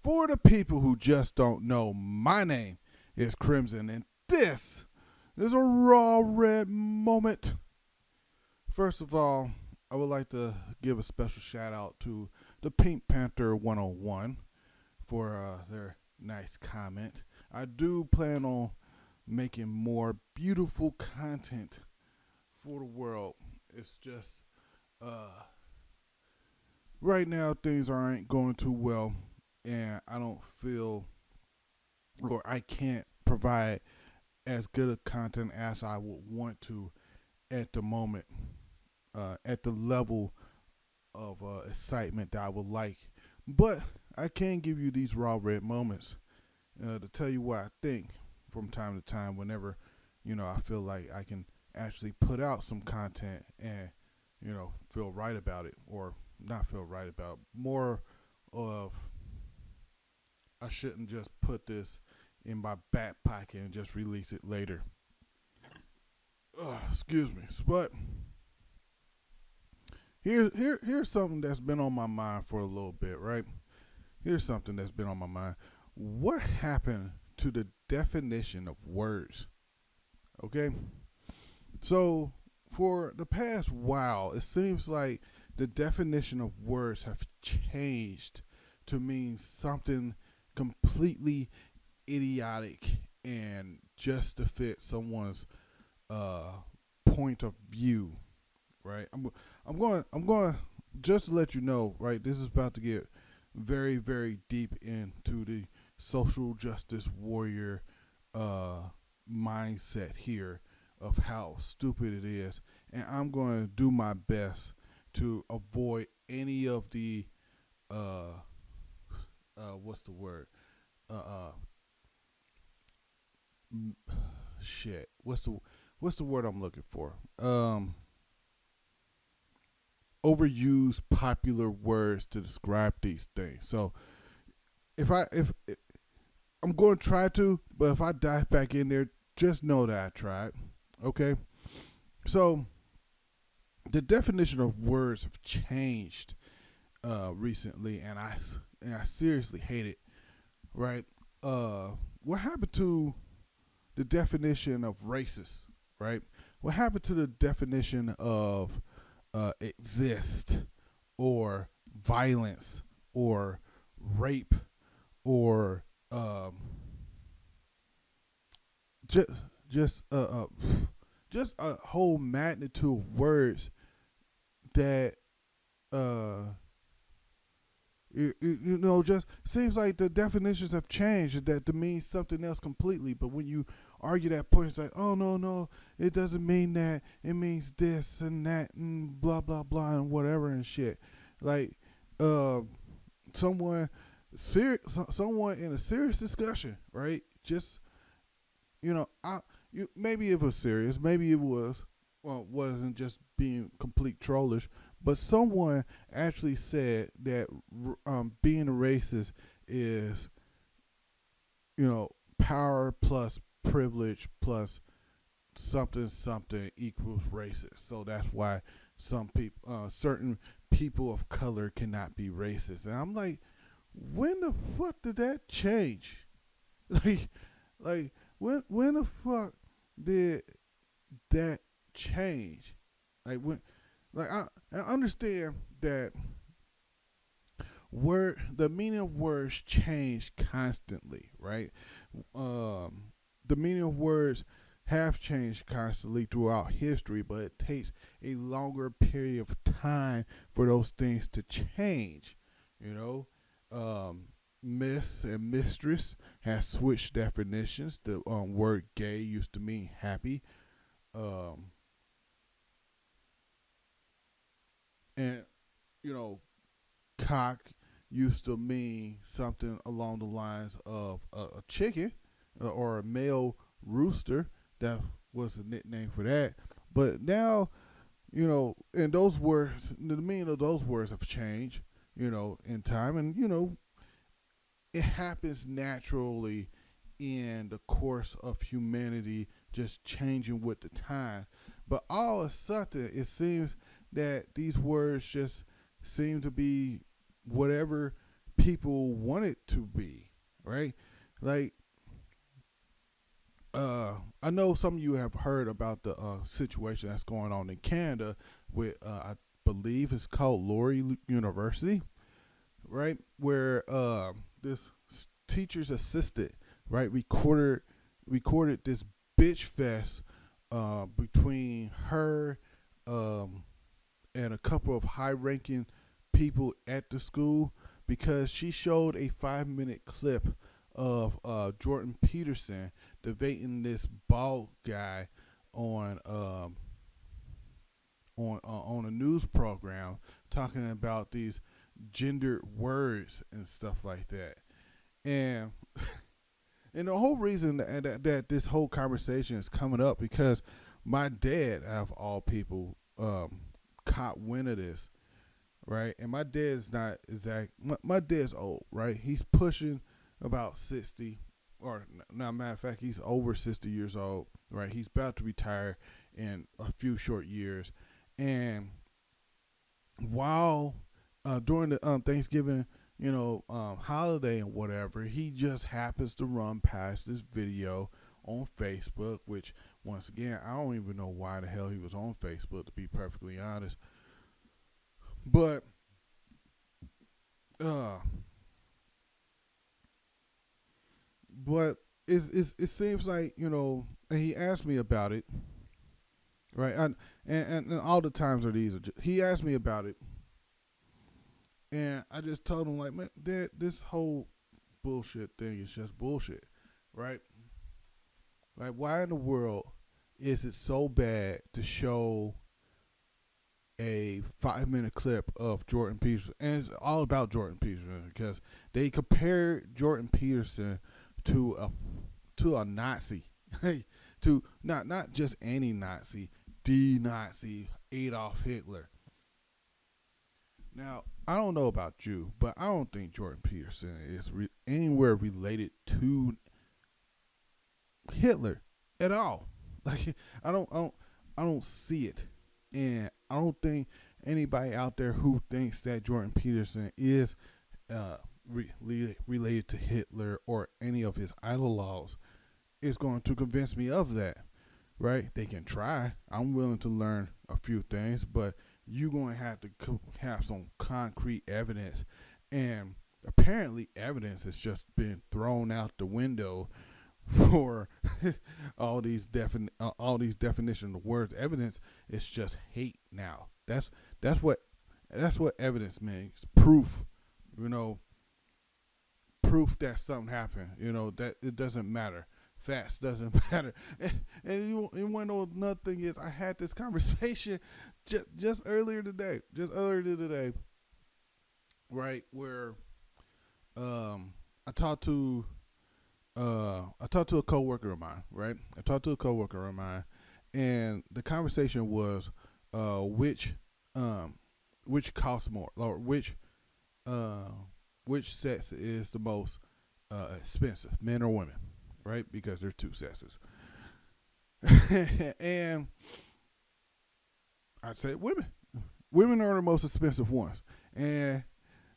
For the people who just don't know, my name is Crimson, and this is a Raw Red moment. First of all, I would like to give a special shout out to the Pink Panther 101 for their nice comment. I do plan on making more beautiful content for the world. It's just right now things aren't going too well, and I don't feel or I can't provide as good a content as I would want to at the moment, at the level of excitement that I would like. But I can give you these raw red moments to tell you what I think from time to time whenever, I feel like I can actually put out some content and, feel right about it or not feel right about it. More of I shouldn't just put this in my back pocket and just release it later. Excuse me. But here's something that's been on my mind for a little bit, right? Here's something that's been on my mind. What happened to the definition of words? Okay? So, for the past while, it seems like the definition of words have changed to mean something completely idiotic and just to fit someone's point of view, right? I'm going just to let you know, right? This is about to get very, very deep into the social justice warrior mindset here of how stupid it is, and I'm going to do my best to avoid any of the what's the word? Shit. What's the word I'm looking for? Overused popular words to describe these things. So if I'm going to try to, but if I dive back in there, just know that I tried. Okay? So the definition of words have changed recently, and I seriously hate it. Right? What happened to the definition of racist? Right? What happened to the definition of exist or violence or rape or just just uh, uh just a whole magnitude of words that just seems like the definitions have changed that to mean something else completely. But when you argue that point, it's like, oh no, it doesn't mean that. It means this and that and blah blah blah and whatever and shit. Like, someone someone in a serious discussion, right? Just maybe it was serious, maybe it wasn't just being complete trollish, but someone actually said that being a racist is, power plus privilege plus something equals racist. So that's why certain people of color cannot be racist. And I'm like, when the fuck did that change? like when the fuck did that change? I understand that the meaning of words change constantly, right? The meaning of words have changed constantly throughout history, but it takes a longer period of time for those things to change. Miss and mistress has switched definitions. The word gay used to mean happy. And cock used to mean something along the lines of a chicken or a male rooster. That was a nickname for that. But now, and those words, the meaning of those words have changed, in time. And, it happens naturally in the course of humanity just changing with the time. But all of a sudden, it seems that these words just seem to be whatever people want it to be, right? Like, I know some of you have heard about the situation that's going on in Canada with, I believe it's called Laurie University, right? Where this teacher's assistant, right, recorded this bitch fest between her and a couple of high-ranking people at the school because she showed a 5-minute clip of Jordan Peterson debating this bald guy on on a news program talking about these gendered words and stuff like that. And and the whole reason that this whole conversation is coming up because my dad, out of all people, caught wind of this, right? And my dad's not exact. My dad's old, right? He's pushing about 60, or now, matter of fact, he's over 60 years old, right? He's about to retire in a few short years, and while during the Thanksgiving, holiday and whatever, he just happens to run past this video on Facebook, which once again, I don't even know why the hell he was on Facebook, to be perfectly honest. But uh, but it seems like and he asked me about it, right? And all the times are these. He asked me about it, and I just told him like, man, Dad, this whole bullshit thing is just bullshit, right? Like, why in the world is it so bad to show a 5-minute clip of Jordan Peterson? And it's all about Jordan Peterson because they compared Jordan Peterson to a Nazi, to not just any Nazi, the Nazi Adolf Hitler. Now, I don't know about you, but I don't think Jordan Peterson is anywhere related to Hitler at all. Like, I don't see it, and I don't think anybody out there who thinks that Jordan Peterson is related to Hitler or any of his ideologues is going to convince me of that. Right? They can try. I'm willing to learn a few things, but you're going to have to have some concrete evidence, and apparently evidence has just been thrown out the window for all these definitions of words. Evidence is just hate now. That's what evidence means. Proof, proof that something happened. That it doesn't matter. Facts doesn't matter. And you want to know another thing is I had this conversation just earlier today. Right, where I talked to a coworker of mine, right? And the conversation was which costs more, or which sex is the most expensive, men or women, right? Because there's two sexes. And I said women. Women are the most expensive ones. And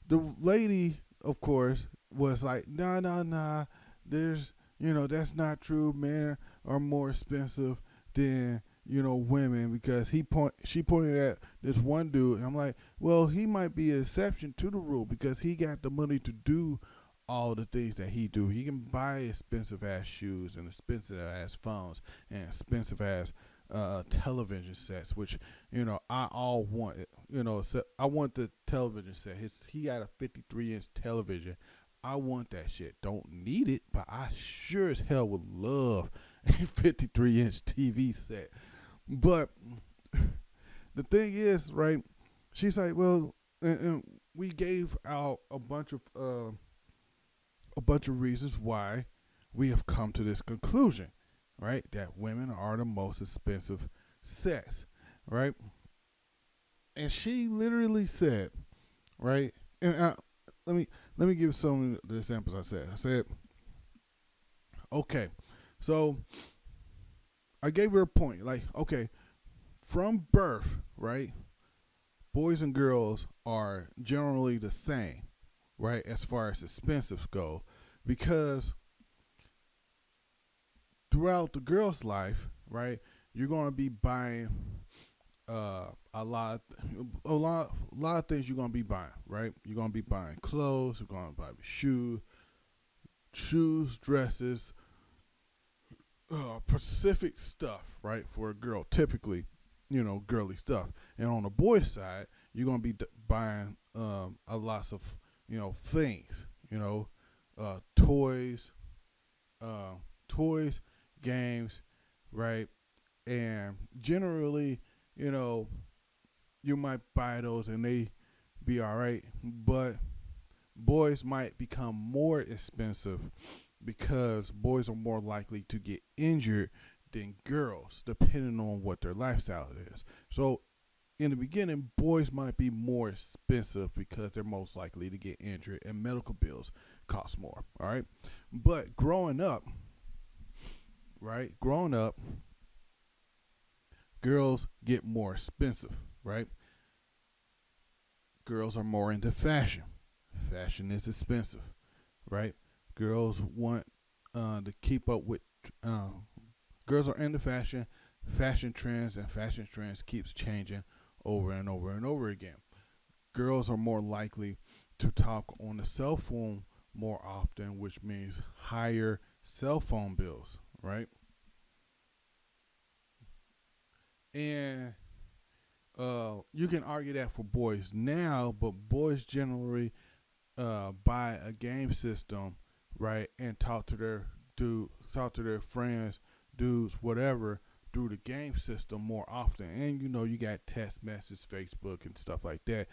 the lady, of course, was like, nah. There's, that's not true. Men are more expensive than, women, because she pointed at this one dude. And I'm like, well, he might be an exception to the rule because he got the money to do all the things that he do. He can buy expensive ass shoes and expensive ass phones and expensive ass television sets, which I all want. So I want the television set. He got a 53-inch television. I want that shit. Don't need it, but I sure as hell would love a 53-inch TV set. But the thing is, right? She's like, well, and we gave out a bunch of reasons why we have come to this conclusion, right? That women are the most expensive sex, right? And she literally said, right? And let me give some of the examples I said. I said, okay, so I gave her a point. Like, okay, from birth, right? Boys and girls are generally the same, right? As far as expensive go, because throughout the girl's life, right, you're gonna be buying a lot of things you're gonna be buying, right? You're gonna be buying clothes, you're gonna buy shoes, dresses, specific stuff, right? For a girl, typically, girly stuff. And on the boy side, you're gonna be buying a lots of things, toys, uh, toys, games, right? And generally, you know, you might buy those and they be all right, but boys might become more expensive because boys are more likely to get injured than girls, depending on what their lifestyle is. So, in the beginning, boys might be more expensive because they're most likely to get injured and medical bills cost more. All right. But growing up, right? Growing up, girls get more expensive, right? Girls are more into fashion. Fashion is expensive, right? Girls want to keep up with. Uh, Girls are into fashion, fashion trends, and fashion trends keeps changing over and over and over again. Girls are more likely to talk on the cell phone more often, which means higher cell phone bills, right? And you can argue that for boys now, but boys generally buy a game system, right, and talk to their friends, dudes, whatever, through the game system more often. And you got text messages, Facebook, and stuff like that.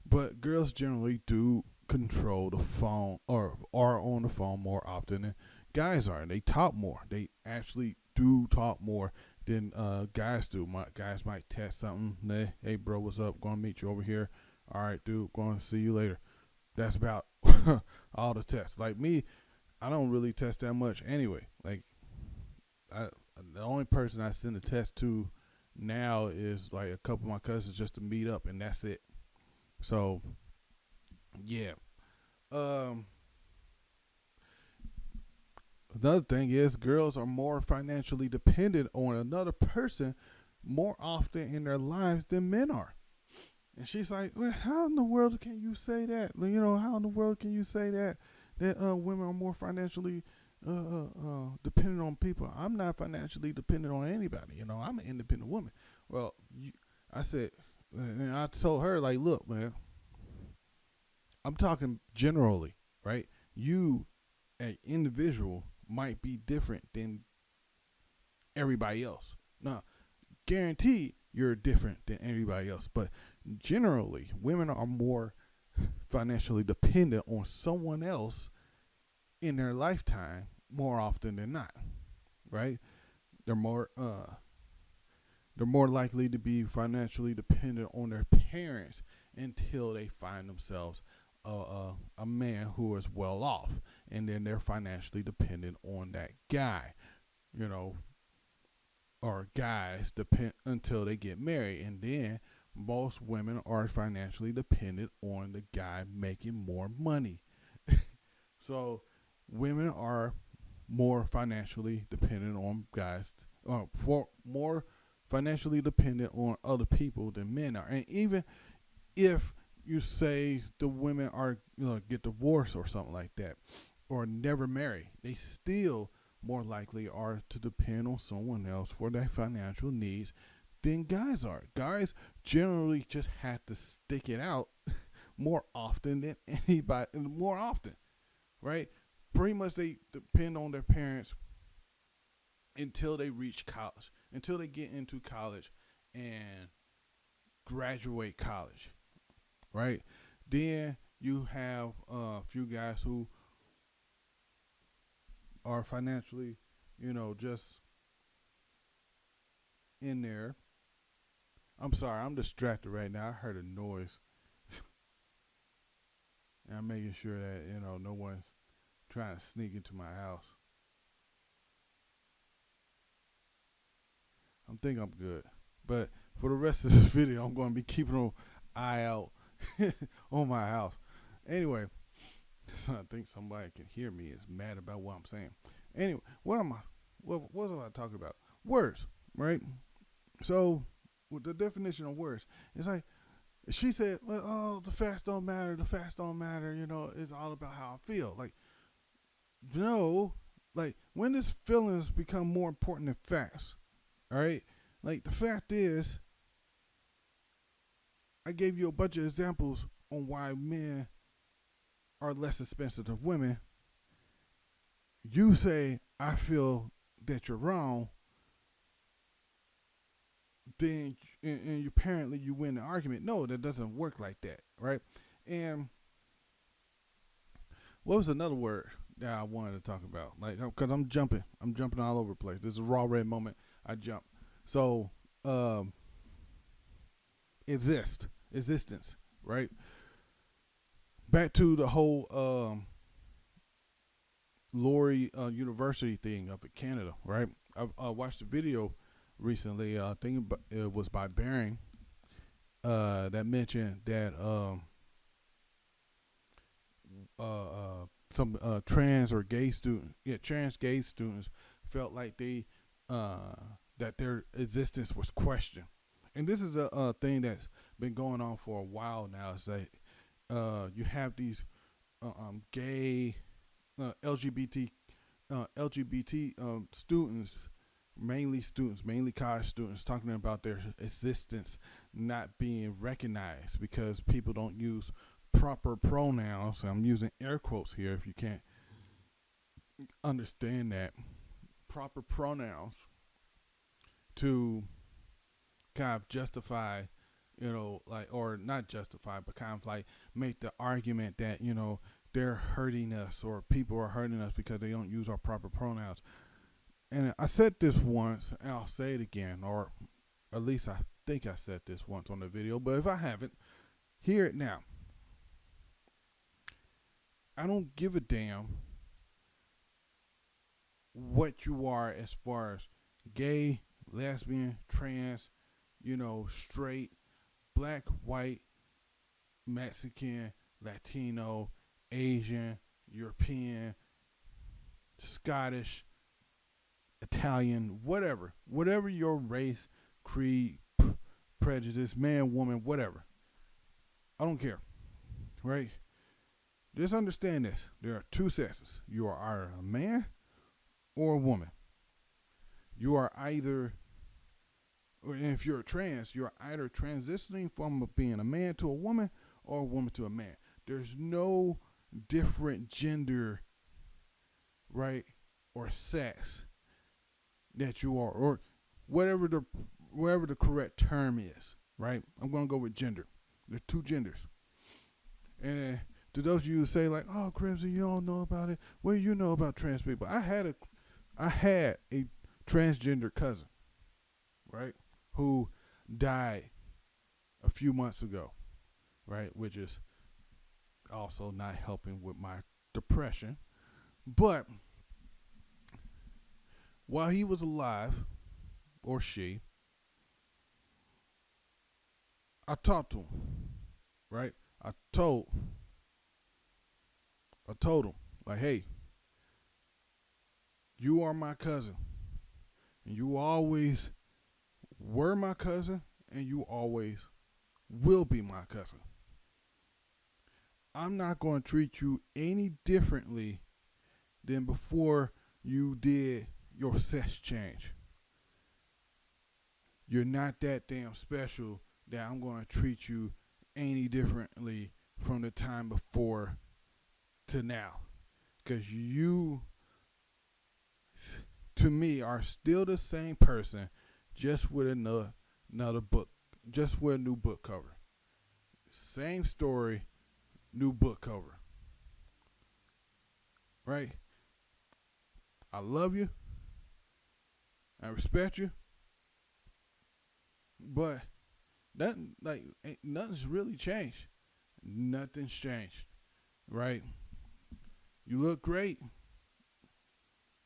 But girls generally do control the phone or are on the phone more often than guys are. They talk more. They actually do talk more than guys do. Guys might text something. Hey, bro, what's up? Going to meet you over here. All right, dude. Going to see you later. That's about all the tests. Like me, I don't really test that much anyway. Like I, the only person I send a test to now is like a couple of my cousins just to meet up, and that's it. So yeah. Um, Another thing is girls are more financially dependent on another person more often in their lives than men are. And she's like, well, how in the world can you say that? How in the world can you say that women are more financially dependent on people? I'm not financially dependent on anybody. I'm an independent woman. Well, I said, and I told her, like, look, man, I'm talking generally, right? You, an individual, might be different than everybody else. Now, guaranteed you're different than everybody else, but generally, women are more financially dependent on someone else in their lifetime more often than not, right? They're more they're more likely to be financially dependent on their parents until they find themselves a man who is well off, and then they're financially dependent on that guy, you know, or guys depend until they get married, and then most women are financially dependent on the guy making more money. So women are more financially dependent on guys, for more financially dependent on other people than men are. And even if you say the women are get divorced or something like that, or never marry, they still more likely are to depend on someone else for their financial needs than guys are. Guys generally just have to stick it out more often than anybody, more often, right? Pretty much they depend on their parents until they reach college, until they get into college and graduate college, right? Then you have a few guys who are financially, just in there. I'm sorry, I'm distracted right now. I heard a noise, and I'm making sure that no one's trying to sneak into my house. I'm thinking I'm good, but for the rest of this video, I'm going to be keeping an eye out on my house. Anyway, So I think somebody can hear me is mad about what I'm saying. Anyway, what am I? What am I talking about? Words, right? So, with the definition of words, it's like she said, well, "Oh, the facts don't matter. The facts don't matter. You know, it's all about how I feel." Like, no, like when does feelings become more important than facts? All right, like the fact is, I gave you a bunch of examples on why men are less expensive than women. You say I feel that you're wrong, then and apparently you win the argument. No, that doesn't work like that, right? And what was another word that I wanted to talk about? Like, because I'm jumping all over the place. This is a raw red moment. I jump. So, um, existence, right? Back to the whole Lori University thing up in Canada, right? I watched a video recently. I think it was by Baring that mentioned that some trans or gay students, trans gay students felt like they that their existence was questioned, and this is a thing that's been going on for a while now. It's like you have these gay LGBT LGBT students, mainly college students, talking about their existence not being recognized because people don't use proper pronouns. I'm using air quotes here if you can't understand that. Proper pronouns to kind of justify, like, or not justify, but kind of like make the argument that, they're hurting us or people are hurting us because they don't use our proper pronouns. And I said this once, and I'll say it again, or at least I think I said this once on the video, but if I haven't, hear it now. I don't give a damn what you are as far as gay, lesbian, trans, straight, black, white, Mexican, Latino, Asian, European, Scottish, Italian, whatever your race, creed, prejudice, man, woman, whatever. I don't care, right? Just understand this. There are two sexes. You are either a man or a woman. You are either, or if you're a trans, you're either transitioning from being a man to a woman or a woman to a man. There's no different gender, right, or sex that you are, or whatever the correct term is, right? I'm gonna go with gender. There's two genders, and to those of you who say like, "Oh, Crimson, you don't know about it. What do you know about trans people?" I had a transgender cousin, right, who died a few months ago, right, which is also not helping with my depression. But while he was alive, or she, I talked to him, right? I told him, like, hey, you are my cousin, and you always were my cousin, and you always will be my cousin. I'm not going to treat you any differently than before you did your sex change. You're not that damn special that I'm going to treat you any differently from the time before to now. Because you, to me, are still the same person, just with another book, just with a new book cover. Same story, new book cover. Right? I love you. I respect you. But that, like, nothing's really changed. Nothing's changed. Right? You look great,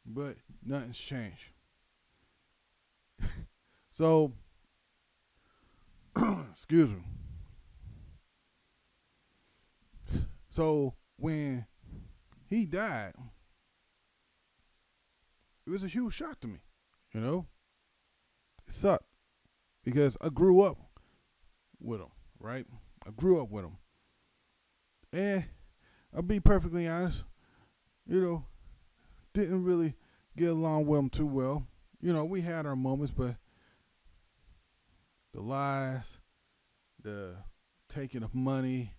but nothing's changed. So, excuse me. So when he died, it was a huge shock to me. You know, it sucked because I grew up with him, right? I grew up with him, and I'll be perfectly honest. You know, didn't really get along with him too well. You know, we had our moments, but the lies, the taking of money,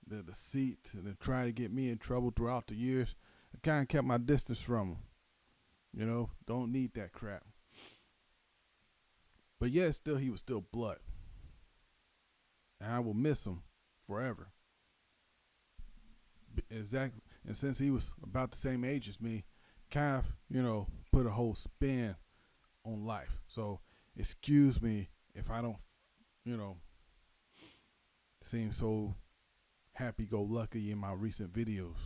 the deceit, and the trying to get me in trouble throughout the years, I kind of kept my distance from him. You know, don't need that crap. But yet, still, he was still blood, and I will miss him forever. Exactly, and since he was about the same age as me, kind of, put a whole spin on life. So, excuse me if I don't, you know, seem so happy-go-lucky in my recent videos.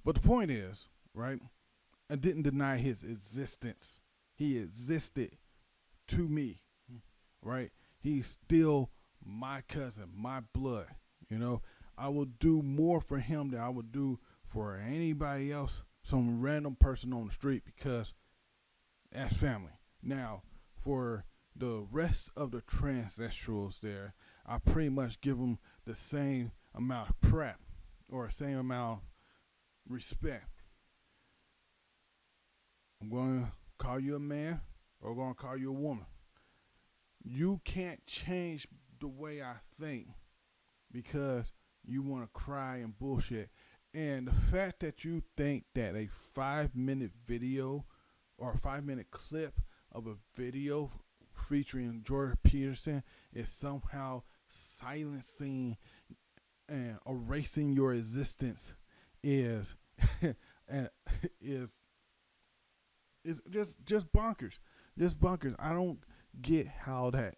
But the point is, right? I didn't deny his existence. He existed to me, right? He's still my cousin, my blood. You know, I will do more for him than I would do for anybody else, some random person on the street, because that's family. Now, for the rest of the transsexuals there, I pretty much give them the same amount of crap or the same amount of respect. I'm going to call you a man or I'm going to call you a woman. You can't change the way I think because you want to cry and bullshit. And the fact that you think that a 5-minute video or a 5-minute clip of a video featuring Jordan Peterson is somehow silencing and erasing your existence is and is just bonkers. Just bonkers. I don't get how that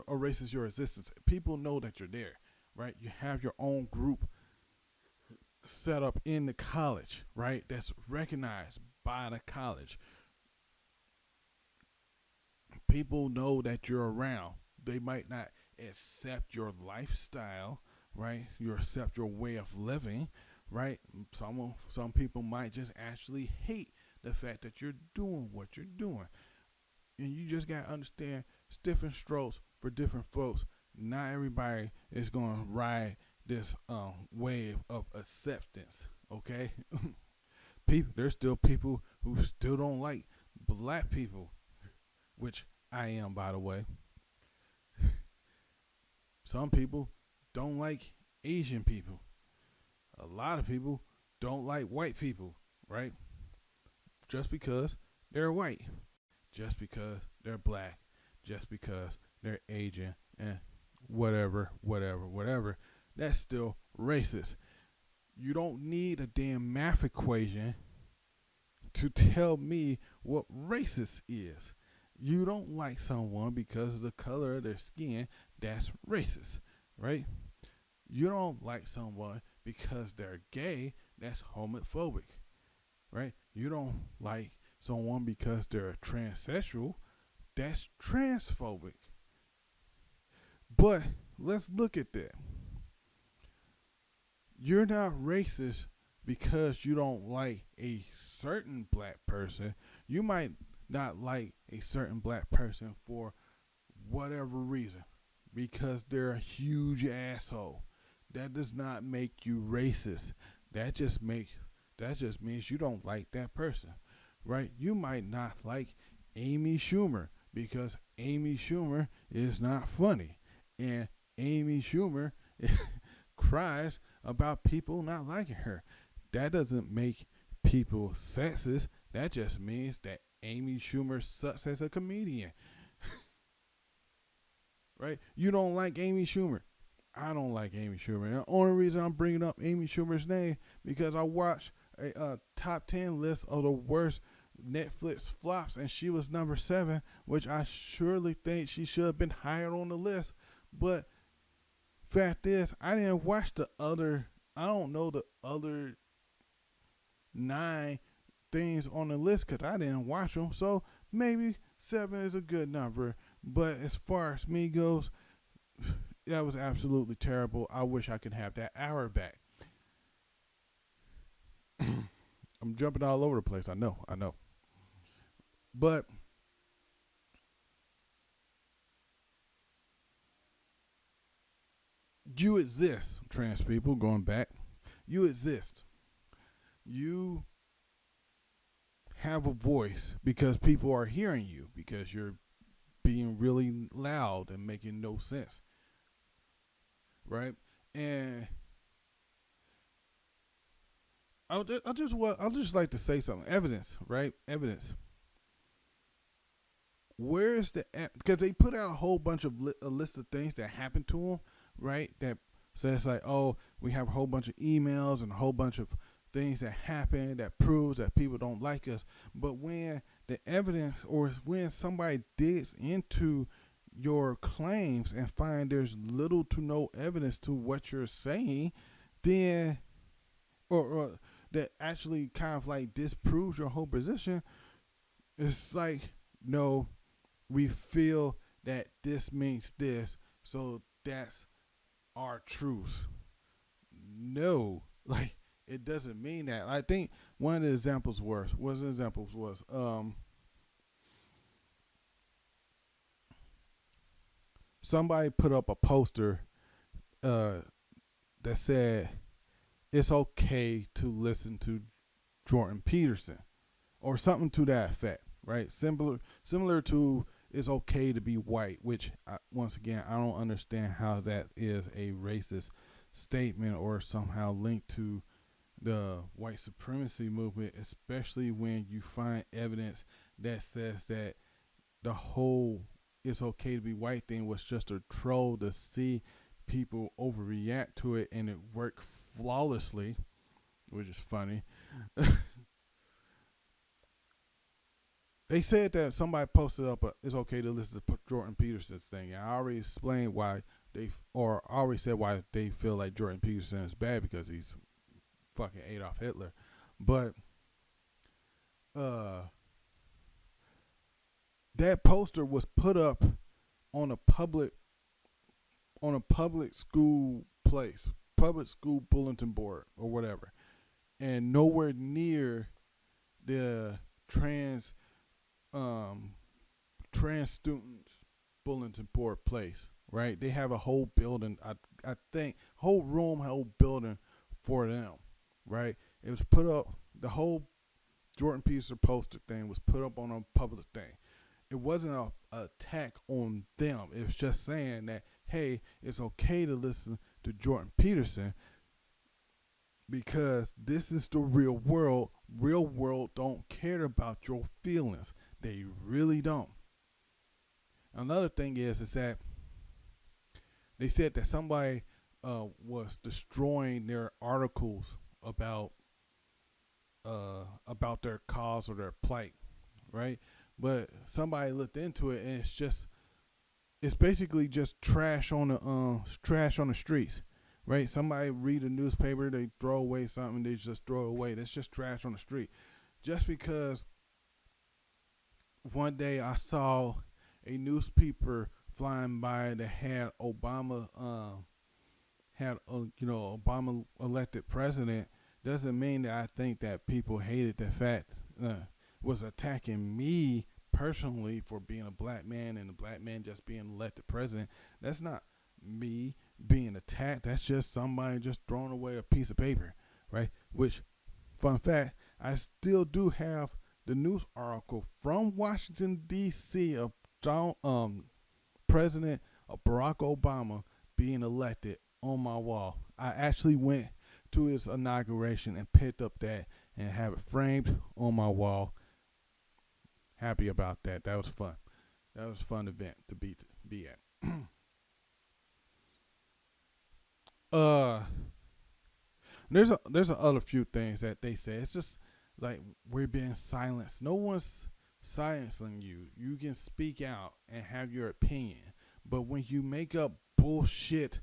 erases your existence. People know that you're there, right? You have your own group set up in the college, right? That's recognized by the college. People know that you're around. They might not accept your lifestyle, right? You accept your way of living, right? Some people might just actually hate the fact that you're doing what you're doing. And you just got to understand it's different strokes for different folks. Not everybody is going to ride this wave of acceptance, okay? There's still people who still don't like black people, which I am, by the way. Some people don't like Asian people. A lot of people don't like white people, right? Just because they're white, just because they're black, just because they're Asian, and whatever. That's still racist. You don't need a damn math equation to tell me what racist is. You don't like someone because of the color of their skin, that's racist, right? You don't like someone because they're gay, that's homophobic, right? You don't like someone because they're a transsexual, that's transphobic. But let's look at that. You're not racist because you don't like a certain black person. You might not like a certain black person for whatever reason because they're a huge asshole. That does not make you racist. That just means you don't like that person, right? You might not like Amy Schumer because Amy Schumer is not funny, and Amy Schumer cries about people not liking her. That doesn't make people sexist. That just means that Amy Schumer sucks as a comedian. Right? You don't like Amy Schumer. I don't like Amy Schumer. And the only reason I'm bringing up Amy Schumer's name because I watched a top 10 list of the worst Netflix flops, and she was number 7, which I surely think she should have been higher on the list. But fact is, I didn't watch I don't know the other 9 things on the list because I didn't watch them. So maybe 7 is a good number. But as far as me goes, That was absolutely terrible. I wish I could have that hour back. I'm jumping all over the place. I know. But you exist, trans people, going back. You exist. You have a voice because people are hearing you because you're being really loud and making no sense, right? And I'll just like to say something. Evidence, right? Evidence. Where's the because they put out a whole bunch of a list of things that happened to them, right? That says like, oh, we have a whole bunch of emails and a whole bunch of things that happen that proves that people don't like us. But when the evidence or when somebody digs into your claims and find there's little to no evidence to what you're saying, then or that actually kind of like disproves your whole position, it's like no, we feel that this means this, so that's our truth. No, like it doesn't mean that. I think one of the examples was somebody put up a poster uh, that said it's okay to listen to Jordan Peterson or something to that effect, right? Similar to it's okay to be white, which once again I don't understand how that is a racist statement or somehow linked to the white supremacy movement, especially when you find evidence that says that the whole "it's okay to be white" thing was just a troll to see people overreact to it, and it worked flawlessly, which is funny. They said that somebody posted up "it's okay to listen to Jordan Peterson's thing," and I already explained why or I already said why they feel like Jordan Peterson is bad because he's fucking Adolf Hitler. But uh, that poster was put up on a public school place, public school bulletin board or whatever, and nowhere near the um trans students bulletin board place. Right? They have a whole building. I think whole room, whole building for them. Right? It was put up. The whole Jordan Peterson poster thing was put up on a public thing. It wasn't a attack on them. It was just saying that hey, it's okay to listen to Jordan Peterson because this is the real world. Real world don't care about your feelings. They really don't. Another thing is that they said that somebody was destroying their articles about their cause or their plight, right? But somebody looked into it, and it's basically just trash on the streets, right? Somebody read a newspaper, they throw away something, they just throw it away. That's just trash on the street. Just because one day I saw a newspaper flying by that had Obama elected president doesn't mean that I think that people hated the fact was attacking me personally for being a black man and a black man just being elected president. That's not me being attacked. That's just somebody just throwing away a piece of paper, right? Which, fun fact, I still do have the news article from Washington D.C. of President Barack Obama being elected on my wall. I actually went to his inauguration and picked up that and have it framed on my wall. Happy about that. That was fun. That was a fun event to be at. uh, there's a other few things that they say. It's just like we're being silenced. No one's silencing you. You can speak out and have your opinion, but when you make up bullshit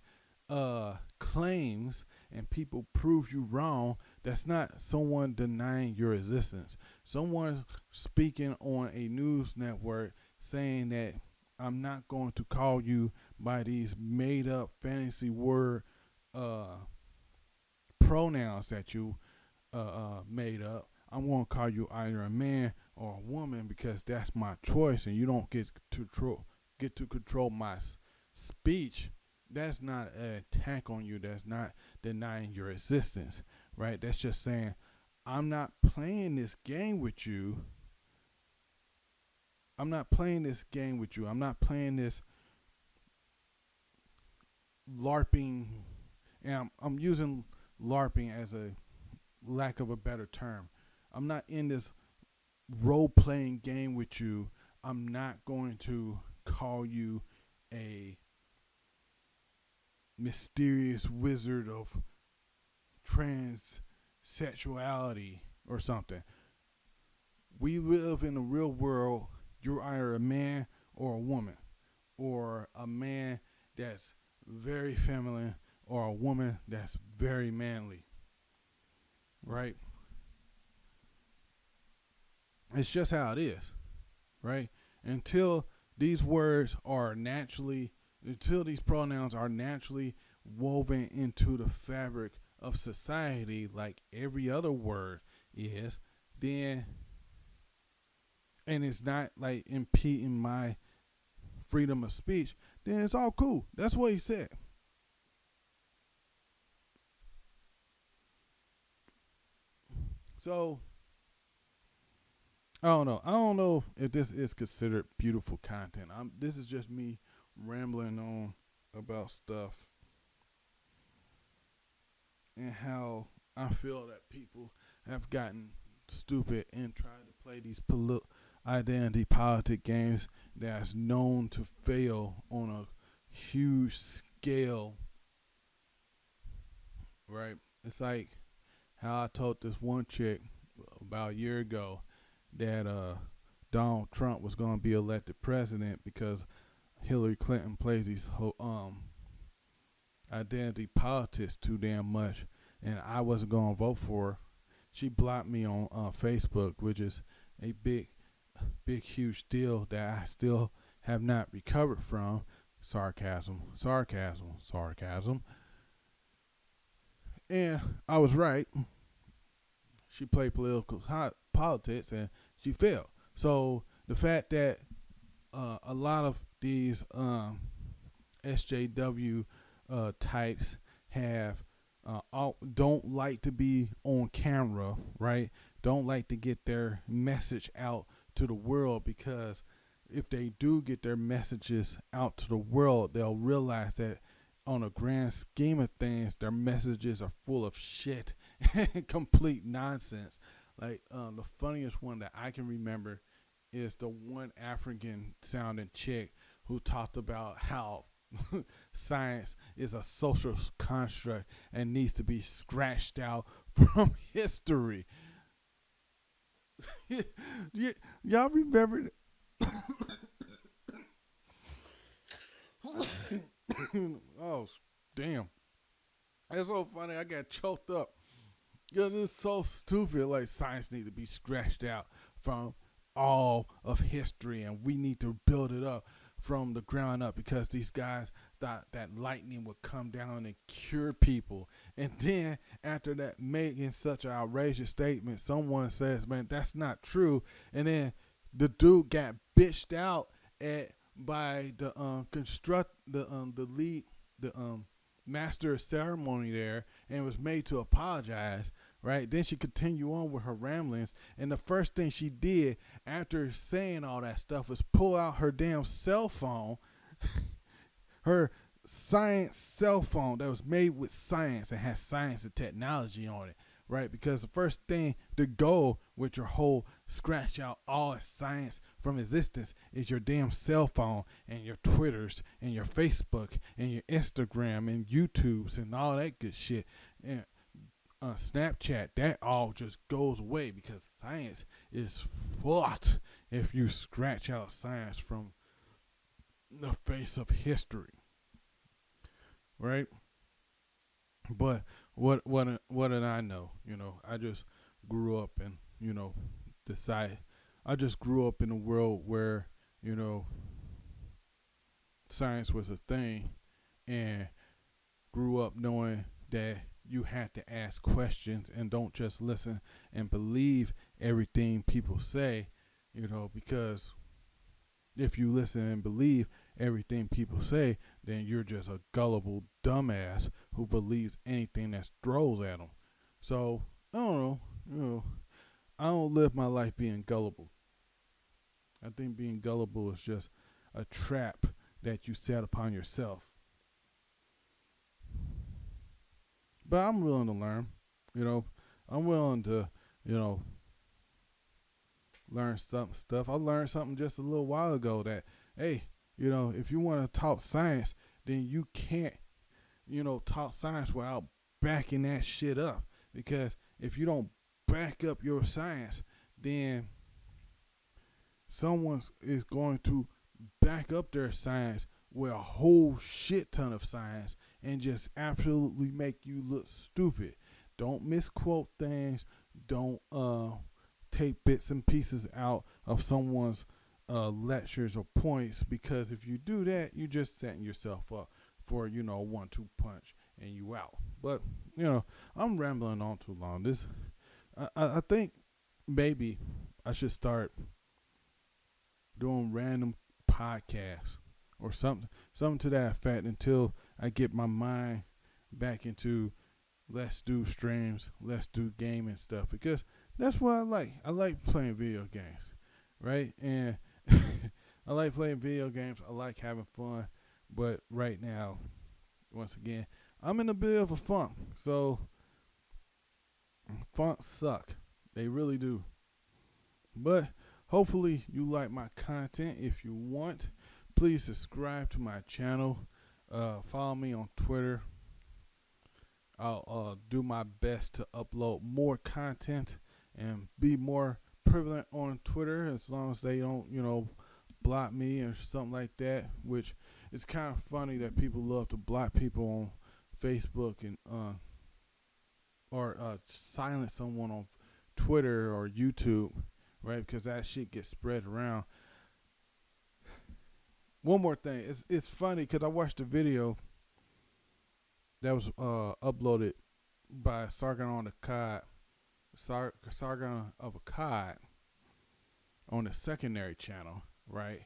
claims and people prove you wrong, that's not someone denying your existence. Someone speaking on a news network saying that I'm not going to call you by these made up fantasy word uh, pronouns that you made up. I'm gonna call you either a man or a woman because that's my choice, and you don't get to control my speech. That's not an attack on you. That's not denying your existence, right? That's just saying I'm not playing this game with you. I'm not playing this game with you. I'm not playing this LARPing, and I'm using LARPing as a lack of a better term. I'm not in this role playing game with you. I'm not going to call you a mysterious wizard of transsexuality or something. We live in the real world. You're either a man or a woman, or a man that's very feminine, or a woman that's very manly, right? It's just how it is, right? Until these words are naturally, until these pronouns are naturally woven into the fabric of society, like every other word is, then, and it's not like impeding my freedom of speech, then it's all cool. That's what he said. So I don't know. I don't know if this is considered beautiful content. This is just me rambling on about stuff and how I feel that people have gotten stupid and tried to play these identity politic games that's known to fail on a huge scale, right? It's like how I told this one chick about a year ago that Donald Trump was going to be elected president because Hillary Clinton plays these identity politics too damn much, and I wasn't going to vote for her. She blocked me on Facebook, which is a big, huge deal that I still have not recovered from. Sarcasm, sarcasm, sarcasm. And I was right. She played politics and she failed. So the fact that a lot of these SJW types have don't like to be on camera, right? Don't like to get their message out to the world, because if they do get their messages out to the world, they'll realize that on a grand scheme of things, their messages are full of shit and complete nonsense. Like the funniest one that I can remember is the one African sounding chick who talked about how science is a social construct and needs to be scratched out from history. Y'all remember? Oh, damn. That's so funny. I got choked up. Yeah, this is so stupid. Like, science need to be scratched out from all of history, and we need to build it up from the ground up because these guys thought that lightning would come down and cure people. And then after that, making such an outrageous statement, someone says, "Man, that's not true." And then the dude got bitched out at by the the lead the master of ceremony there, and was made to apologize, right? Then she continued on with her ramblings, and the first thing she did after saying all that stuff was pull out her damn cell phone, her science cell phone that was made with science and has science and technology on it, right? Because the first thing to go with your whole scratch out all science from existence is your damn cell phone and your Twitters and your Facebook and your Instagram and YouTubes and all that good shit. And Snapchat, that all just goes away because science is fucked if you scratch out science from the face of history, right? But what did I know? I just grew up and decide. I just grew up in a world where you know science was a thing and grew up knowing that you had to ask questions and don't just listen and believe everything people say, because if you listen and believe everything people say, then you're just a gullible dumbass who believes anything that's throws at them. So I don't know, I don't live my life being gullible. I think being gullible is just a trap that you set upon yourself. But I'm willing to learn. You know, I'm willing to, you know, learn some stuff. I learned something just a little while ago that, hey, if you want to talk science, then you can't, talk science without backing that shit up. Because if you don't back up your science, then someone is going to back up their science with a whole shit ton of science and just absolutely make you look stupid. Don't misquote things. Don't take bits and pieces out of someone's lectures or points, because if you do that, you're just setting yourself up for 1-2 punch and you out. But I'm rambling on too long. I think maybe I should start doing random podcasts or something to that effect until I get my mind back into let's do streams, let's do gaming stuff, because that's what I like. I like playing video games, right? And I like playing video games. I like having fun, but right now, once again, I'm in a bit of a funk. So funks suck. They really do. But hopefully you like my content. If you want, please subscribe to my channel. Follow me on Twitter. I'll do my best to upload more content and be more prevalent on Twitter, as long as they don't, block me or something like that. Which it's kind of funny that people love to block people on Facebook and or silence someone on Twitter or YouTube, right? Because that shit gets spread around. One more thing, it's funny because I watched a video that was uploaded by Sargon on the Cod, Sargon of Akkad, on the secondary channel, right?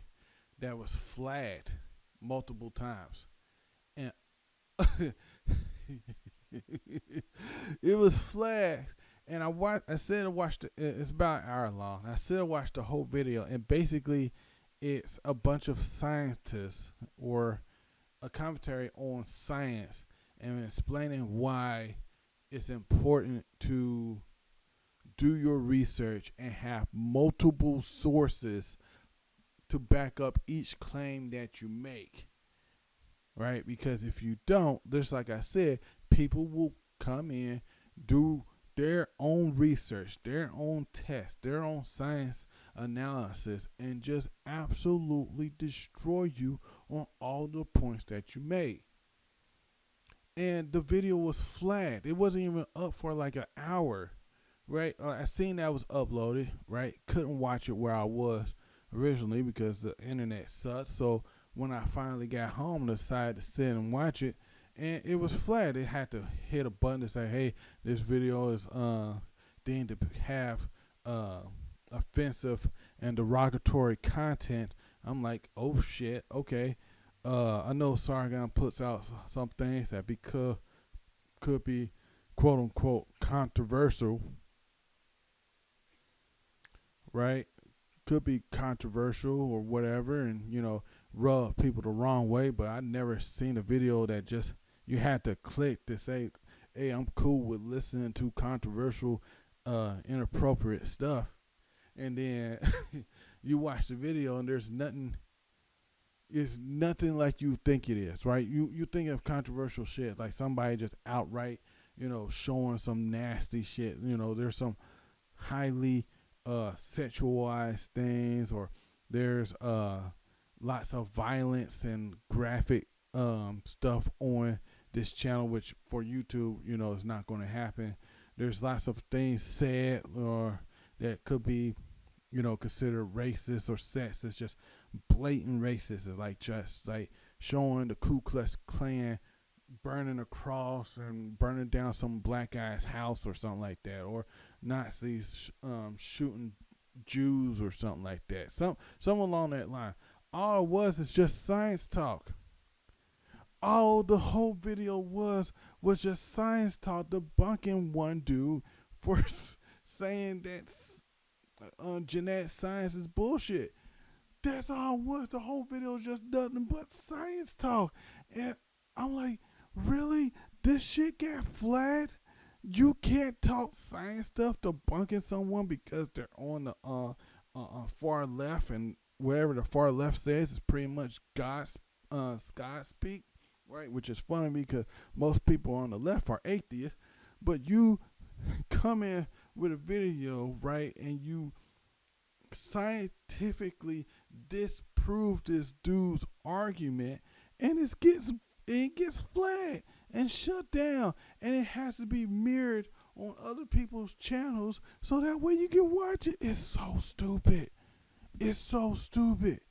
That was flagged multiple times, and it was flagged. And I said I watched it. It's about an hour long. I said I watched the whole video, and basically, it's a bunch of scientists or a commentary on science and explaining why it's important to do your research and have multiple sources to back up each claim that you make, right? Because if you don't, just like I said, people will come in, do their own research, their own test, their own science analysis, and just absolutely destroy you on all the points that you made. And the video was flagged. It wasn't even up for like an hour, right? I seen that was uploaded, right? Couldn't watch it where I was originally because the internet sucked. So when I finally got home, I decided to sit and watch it, and it was flagged. It had to hit a button to say, "Hey, this video is deemed to have offensive and derogatory content." I'm like, "Oh shit, okay." I know Sargon puts out some things that could be quote unquote controversial, right? Could be controversial or whatever, and rub people the wrong way. But I never seen a video that just you had to click to say, "Hey, I'm cool with listening to controversial, inappropriate stuff," and then you watch the video and there's nothing. It's nothing like you think it is, right? You think of controversial shit like somebody just outright, showing some nasty shit. There's some highly sexualized things, or there's lots of violence and graphic stuff on this channel, which for YouTube, is not going to happen. There's lots of things said or that could be, considered racist or sexist, just blatant racist, like just like showing the Ku Klux Klan burning a cross and burning down some black guy's house or something like that, or Nazis shooting Jews or something like that. Some along that line. All it was is just science talk. All the whole video was just science talk debunking one dude for saying that genetic science is bullshit. That's all it was. The whole video was just nothing but science talk. And I'm like, really? This shit got flagged? You can't talk science stuff debunking someone because they're on the far left, and wherever the far left says is pretty much God speak, right? Which is funny because most people on the left are atheists, but you come in with a video, right, and you scientifically disprove this dude's argument, and it gets flagged and shut down, and it has to be mirrored on other people's channels so that way you can watch it. It's so stupid. It's so stupid.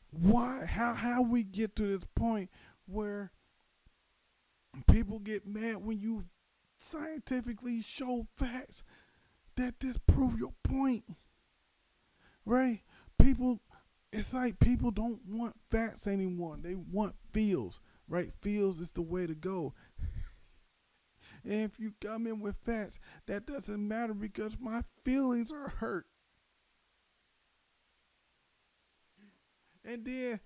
Why? How we get to this point where people get mad when you scientifically show facts that disprove your point, right? People, it's like people don't want facts anymore. They want feels, right? Feels is the way to go. And if you come in with facts, that doesn't matter because my feelings are hurt. And then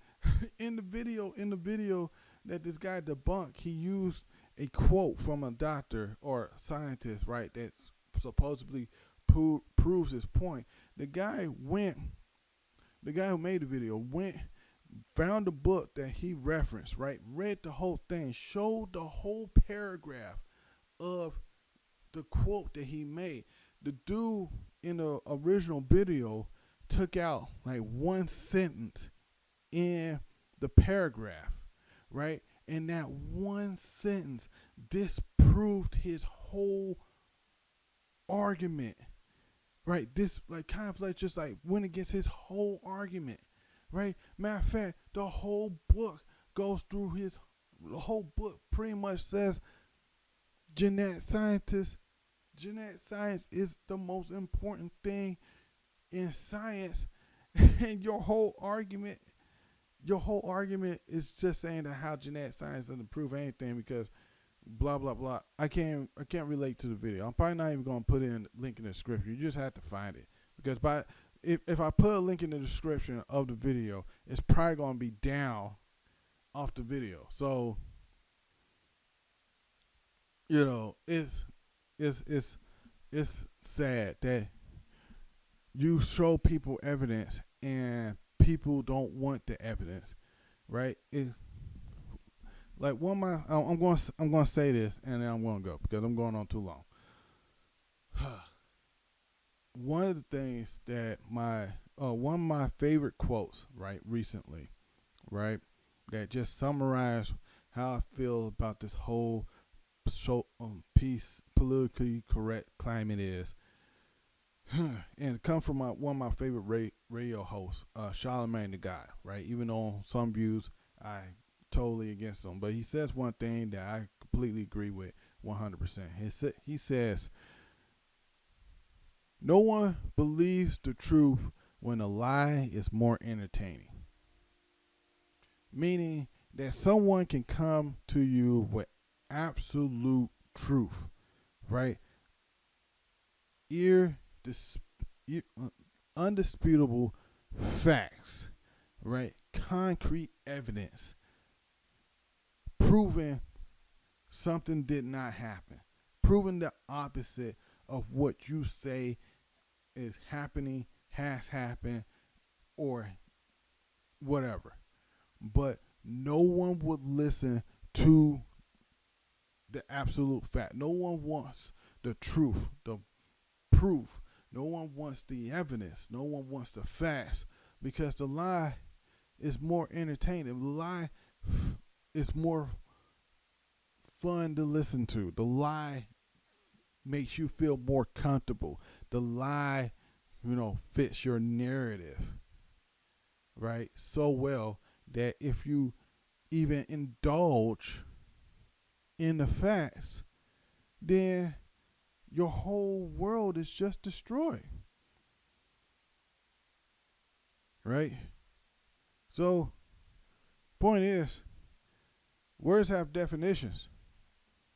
in the video that this guy debunked, he used a quote from a doctor or scientist, right, that supposedly proves his point. The guy who made the video found the book that he referenced, right, read the whole thing, showed the whole paragraph of the quote that he made. The dude in the original video took out like one sentence in the paragraph, right? And that one sentence disproved his whole argument, right? This like kind of like just like went against his whole argument, right? Matter of fact, the whole book goes through the whole book pretty much says genetic science is the most important thing in science. And your whole argument is just saying that how genetic science doesn't prove anything because blah blah blah. I can't relate to the video. I'm probably not even gonna put in a link in the description. You just have to find it because if I put a link in the description of the video, it's probably gonna be down off the video. So it's sad that you show people evidence and people don't want the evidence, right? Like one of my, I'm going to say this and then I'm going to go because I'm going on too long. One of the things that one of my favorite quotes, right, recently, right, that just summarize how I feel about this whole piece politically correct climate is. And it comes from one of my favorite radio hosts, Charlamagne the God, right? Even though some views I totally against him, but he says one thing that I completely agree with 100%. He says, "No one believes the truth when a lie is more entertaining." Meaning that someone can come to you with absolute truth, right? Undisputable facts, right? Concrete evidence proving something did not happen, proving the opposite of what you say is happening, has happened, or whatever. But no one would listen to the absolute fact. No one wants the truth, the proof. No one wants the evidence. No one wants the facts because the lie is more entertaining. The lie is more fun to listen to. The lie makes you feel more comfortable. The lie, fits your narrative, right? So well that if you even indulge in the facts, then your whole world is just destroyed. Right? So, point is, words have definitions.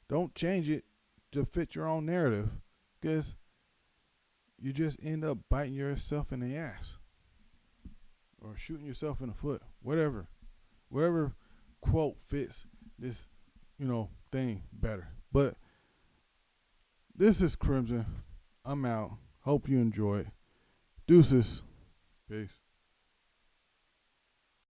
Don't change it to fit your own narrative, because you just end up biting yourself in the ass or shooting yourself in the foot. Whatever quote fits this, thing better. But this is Crimson. I'm out. Hope you enjoy it. Deuces. Peace.